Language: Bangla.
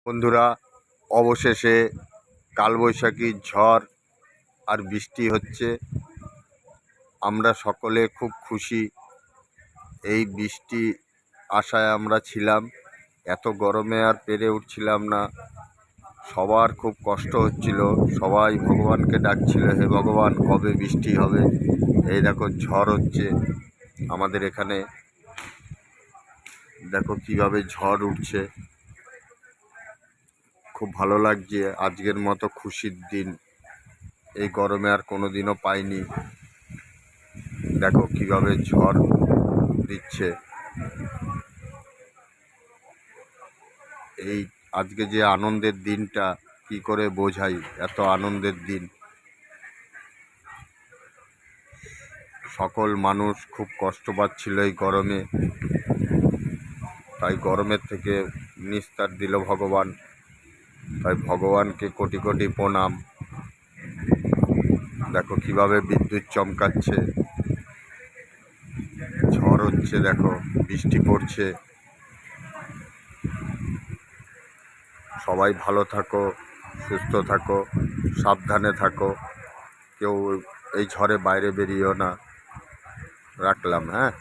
বন্ধুরা, অবশেষে কালবৈশাখী ঝড় আর বৃষ্টি হচ্ছে। আমরা সকলে খুব খুশি। এই বৃষ্টি আশায় আমরা ছিলাম। এত গরমে আর পেরে উঠছিলাম না। সবার খুব কষ্ট হচ্ছিল। সবাই ভগবানকে ডাকছিল, হে ভগবান কবে বৃষ্টি হবে। এই দেখো ঝড় হচ্ছে আমাদের এখানে। দেখো কিভাবে ঝড় উঠছে। খুব ভালো লাগছে। আজকের মতো খুশির দিন এই গরমে আর কোনো দিনও পাইনি। দেখো কিভাবে ঝড় দিচ্ছে। এই আজকে যে আনন্দের দিনটা কি করে বোঝাই, এত আনন্দের দিন। সকল মানুষ খুব কষ্ট পাচ্ছিল এই গরমে, তাই গরমের থেকে নিস্তার দিল ভগবান। তাই ভগবানকে কোটি কোটি প্রণাম। দেখো কিভাবে বিদ্যুৎ চমকাচ্ছে, ঝড় হচ্ছে, দেখো বৃষ্টি পড়ছে। সবাই ভালো থাকো, সুস্থ থাকো, সাবধানে থাকো। কেউ এই ঝড়ে বাইরে বেরিয়েও না। রাখলাম, হ্যাঁ।